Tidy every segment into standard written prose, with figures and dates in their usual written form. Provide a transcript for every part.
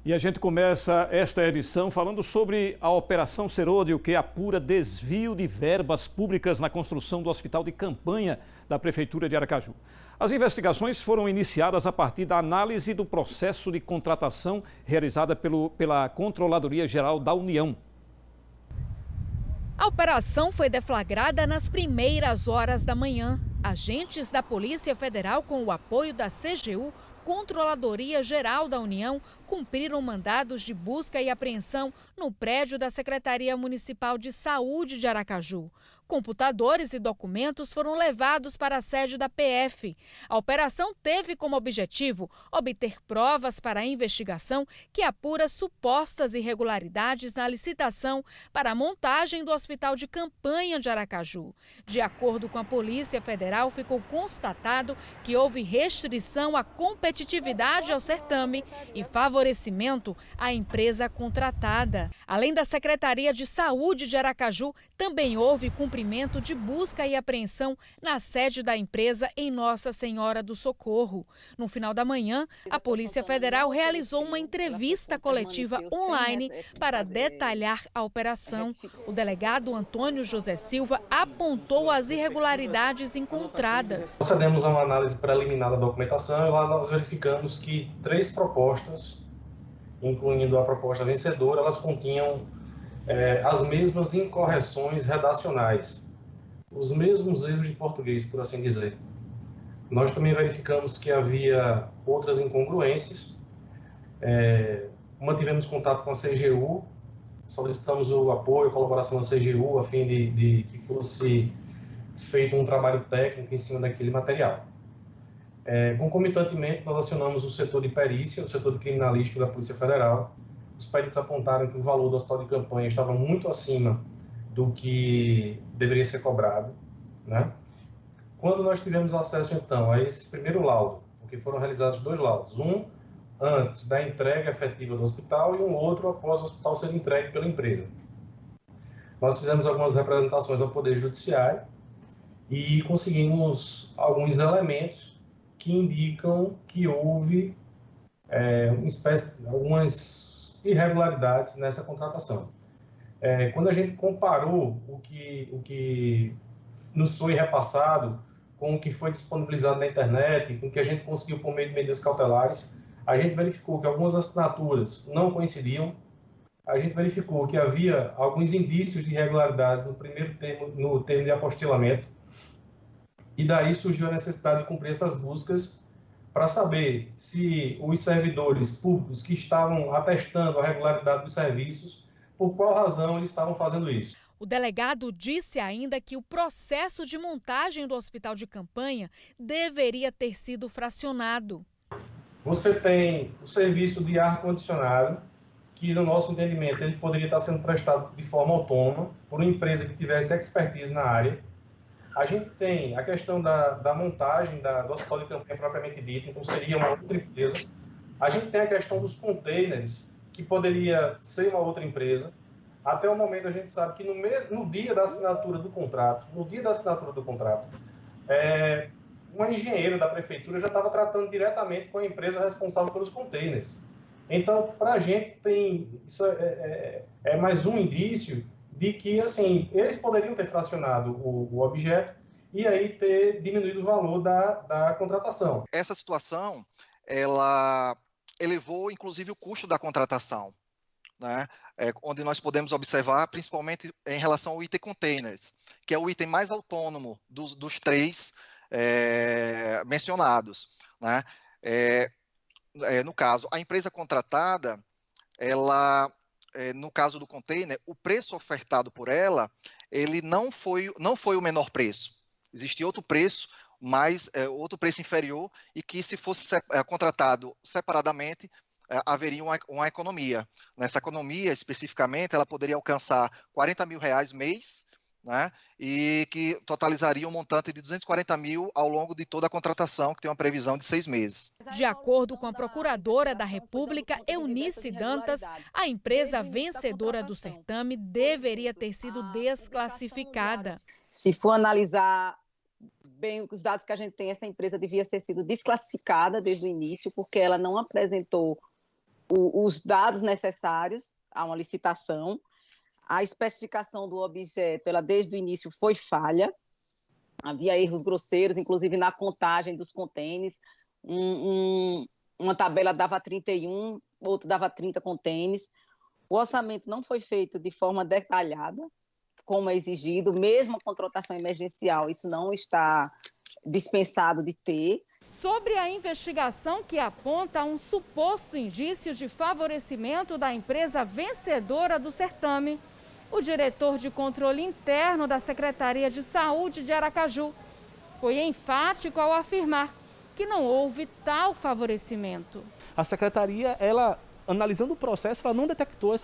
E a gente começa esta edição falando sobre a Operação Serôdio, que apura desvio de verbas públicas na construção do hospital de campanha da Prefeitura de Aracaju. As investigações foram iniciadas a partir da análise do processo de contratação realizada pela Controladoria Geral da União. A operação foi deflagrada nas primeiras horas da manhã. Agentes da Polícia Federal, com o apoio da CGU, Controladoria Geral da União, cumpriram mandados de busca e apreensão no prédio da Secretaria Municipal de Saúde de Aracaju. Computadores e documentos foram levados para a sede da PF. A operação teve como objetivo obter provas para a investigação que apura supostas irregularidades na licitação para a montagem do Hospital de Campanha de Aracaju. De acordo com a Polícia Federal, ficou constatado que houve restrição à competitividade ao certame e favorecimento à empresa contratada. Além da Secretaria de Saúde de Aracaju, também houve cumprimento de busca e apreensão na sede da empresa em Nossa Senhora do Socorro. No final da manhã, a Polícia Federal realizou uma entrevista coletiva online para detalhar a operação. O delegado Antônio José Silva apontou as irregularidades encontradas. Procedemos a uma análise preliminar da documentação e lá nós verificamos que 3 propostas, incluindo a proposta vencedora, elas continham as mesmas incorreções redacionais, os mesmos erros de português, por assim dizer. Nós também verificamos que havia outras incongruências, mantivemos contato com a CGU, solicitamos o apoio, a colaboração da CGU, a fim de que fosse feito um trabalho técnico em cima daquele material. Concomitantemente, nós acionamos o setor de perícia, o setor de criminalística da Polícia Federal. Os peritos apontaram que o valor do hospital de campanha estava muito acima do que deveria ser cobrado, né? Quando nós tivemos acesso, então, a esse primeiro laudo, porque foram realizados 2 laudos, um antes da entrega efetiva do hospital e um outro após o hospital ser entregue pela empresa. Nós fizemos algumas representações ao Poder Judiciário e conseguimos alguns elementos que indicam que houve algumas irregularidades nessa contratação. Quando a gente comparou o que nos foi repassado com o que foi disponibilizado na internet, com o que a gente conseguiu por meio de medidas cautelares, a gente verificou que algumas assinaturas não coincidiam, a gente verificou que havia alguns indícios de irregularidades no termo de apostilamento, e daí surgiu a necessidade de cumprir essas buscas para saber se os servidores públicos que estavam atestando a regularidade dos serviços, por qual razão eles estavam fazendo isso. O delegado disse ainda que o processo de montagem do hospital de campanha deveria ter sido fracionado. Você tem o serviço de ar-condicionado, que no nosso entendimento ele poderia estar sendo prestado de forma autônoma, por uma empresa que tivesse expertise na área. A gente tem a questão da montagem do hospital de campanha propriamente dito, então seria uma outra empresa. A gente tem a questão dos containers, que poderia ser uma outra empresa. Até o momento a gente sabe que no dia da assinatura do contrato, uma engenheira da prefeitura já estava tratando diretamente com a empresa responsável pelos containers. Então, para a gente isso é mais um indício de que, assim, eles poderiam ter fracionado o objeto e aí ter diminuído o valor da contratação. Essa situação, ela elevou, inclusive, o custo da contratação, né? Onde nós podemos observar, principalmente em relação ao item containers, que é o item mais autônomo dos 3 mencionados, né? No caso, a empresa contratada, ela... no caso do container, o preço ofertado por ela, ele não foi o menor preço. Existia outro preço, outro preço inferior, e que se fosse contratado separadamente, haveria uma economia. Nessa economia, especificamente, ela poderia alcançar R$40 mil mês, né, e que totalizaria um montante de R$240 mil ao longo de toda a contratação, que tem uma previsão de 6 meses. De acordo com a Procuradora da República, Eunice Dantas, a empresa vencedora do certame deveria ter sido desclassificada. Se for analisar bem os dados que a gente tem, essa empresa devia ter sido desclassificada desde o início, porque ela não apresentou os dados necessários a uma licitação. A especificação do objeto, ela desde o início foi falha, havia erros grosseiros, inclusive na contagem dos contêineres. Uma tabela dava 31, outra dava 30 contêineres. O orçamento não foi feito de forma detalhada, como é exigido, mesmo a contratação emergencial, isso não está dispensado de ter. Sobre a investigação que aponta um suposto indício de favorecimento da empresa vencedora do certame, o diretor de controle interno da Secretaria de Saúde de Aracaju foi enfático ao afirmar que não houve tal favorecimento. A Secretaria, ela, analisando o processo, ela não detectou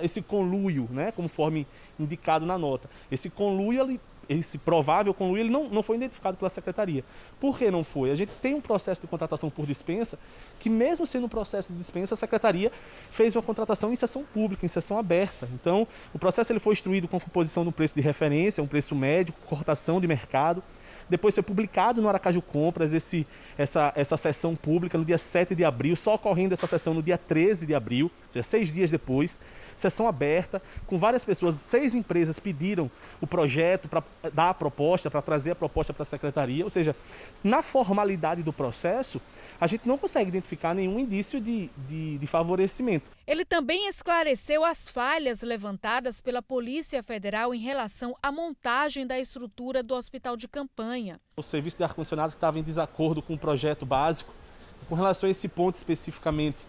esse conluio, né, conforme indicado na nota. Esse conluio, esse provável conluio, ele não foi identificado pela Secretaria. Por que não foi? A gente tem um processo de contratação por dispensa, que mesmo sendo um processo de dispensa, a Secretaria fez uma contratação em sessão pública, em sessão aberta. Então, o processo ele foi instruído com a composição do preço de referência, um preço médio, cotação de mercado. Depois foi publicado no Aracaju Compras essa sessão pública no dia 7 de abril, só ocorrendo essa sessão no dia 13 de abril, ou seja, 6 dias depois. Sessão aberta, com várias pessoas, 6 empresas pediram o projeto para dar a proposta, para trazer a proposta para a Secretaria. Ou seja, na formalidade do processo, a gente não consegue identificar nenhum indício de favorecimento. Ele também esclareceu as falhas levantadas pela Polícia Federal em relação à montagem da estrutura do hospital de campanha. O serviço de ar-condicionado estava em desacordo com o projeto básico. Com relação a esse ponto especificamente,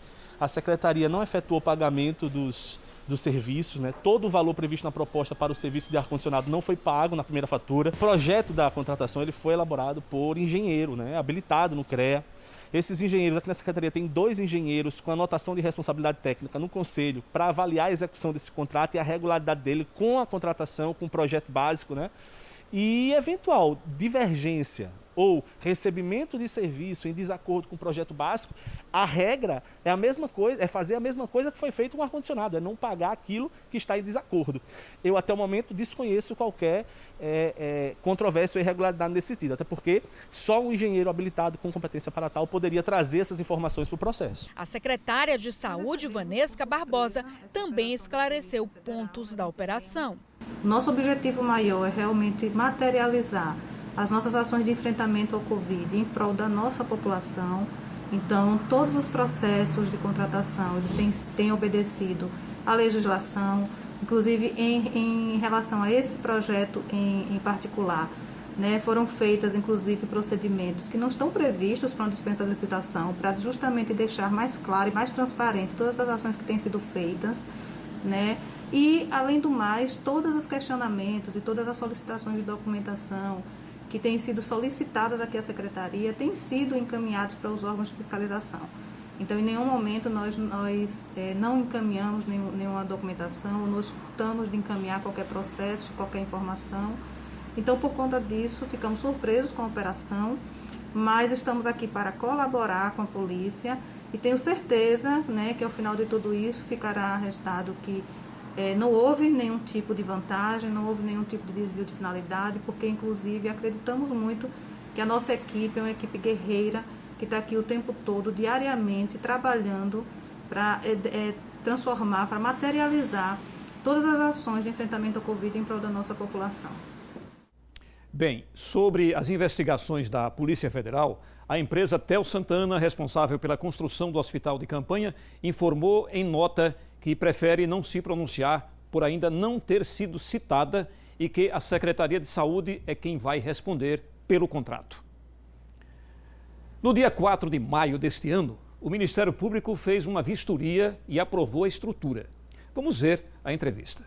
a Secretaria não efetuou o pagamento dos serviços, né? Todo o valor previsto na proposta para o serviço de ar-condicionado não foi pago na primeira fatura. O projeto da contratação ele foi elaborado por engenheiro, né? Habilitado no CREA. Esses engenheiros, aqui na Secretaria tem 2 engenheiros com anotação de responsabilidade técnica no Conselho para avaliar a execução desse contrato e a regularidade dele com a contratação, com o projeto básico, né? E eventual divergência ou recebimento de serviço em desacordo com o projeto básico, a regra é a mesma coisa, é fazer a mesma coisa que foi feito com o ar-condicionado, é não pagar aquilo que está em desacordo. Eu até o momento desconheço qualquer controvérsia ou irregularidade nesse sentido, até porque só um engenheiro habilitado com competência para tal poderia trazer essas informações para o processo. A secretária de Saúde, Vanesca Barbosa, também esclareceu pontos da operação. Nosso objetivo maior é realmente materializar as nossas ações de enfrentamento ao Covid em prol da nossa população. Então, todos os processos de contratação eles têm obedecido à legislação, inclusive em relação a esse projeto em particular, né, foram feitas, inclusive, procedimentos que não estão previstos para uma dispensa de licitação, para justamente deixar mais claro e mais transparente todas as ações que têm sido feitas, né? E, além do mais, todos os questionamentos e todas as solicitações de documentação que têm sido solicitadas aqui à Secretaria têm sido encaminhados para os órgãos de fiscalização. Então, em nenhum momento nós não encaminhamos nenhuma documentação, nos furtamos de encaminhar qualquer processo, qualquer informação. Então, por conta disso, ficamos surpresos com a operação, mas estamos aqui para colaborar com a polícia e tenho certeza, né, que ao final de tudo isso ficará arrestado que não houve nenhum tipo de vantagem, não houve nenhum tipo de desvio de finalidade, porque, inclusive, acreditamos muito que a nossa equipe é uma equipe guerreira, que está aqui o tempo todo, diariamente, trabalhando para transformar, para materializar todas as ações de enfrentamento ao Covid em prol da nossa população. Bem, sobre as investigações da Polícia Federal, a empresa Tel Santana, responsável pela construção do hospital de campanha, informou em nota que prefere não se pronunciar por ainda não ter sido citada e que a Secretaria de Saúde é quem vai responder pelo contrato. No dia 4 de maio deste ano, o Ministério Público fez uma vistoria e aprovou a estrutura. Vamos ver a entrevista.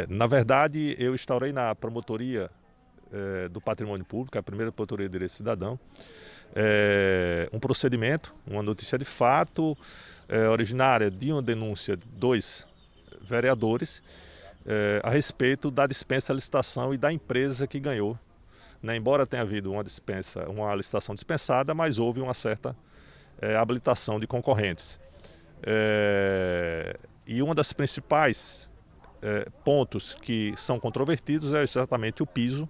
Na verdade, eu instaurei na promotoria do Patrimônio Público, a primeira promotoria de Direito Cidadão, um procedimento, uma notícia de fato, originária de uma denúncia de 2 vereadores a respeito da dispensa à licitação e da empresa que ganhou. Né? Embora tenha havido uma licitação dispensada, mas houve uma certa habilitação de concorrentes. E uma das principais pontos que são controvertidos é exatamente o piso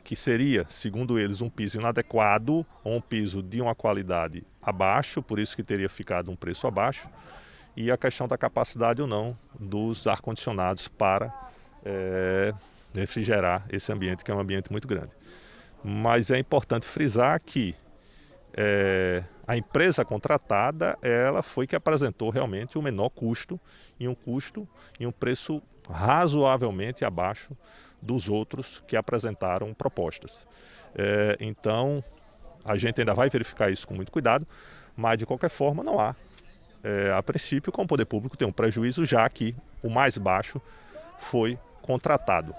que seria, segundo eles, um piso inadequado ou um piso de uma qualidade abaixo, por isso que teria ficado um preço abaixo, e a questão da capacidade ou não dos ar-condicionados para refrigerar esse ambiente, que é um ambiente muito grande. Mas é importante frisar que a empresa contratada, ela foi que apresentou realmente o menor custo e um preço razoavelmente abaixo dos outros que apresentaram propostas. Então, a gente ainda vai verificar isso com muito cuidado, mas de qualquer forma não há. A princípio, como o poder público tem um prejuízo, já que o mais baixo foi contratado.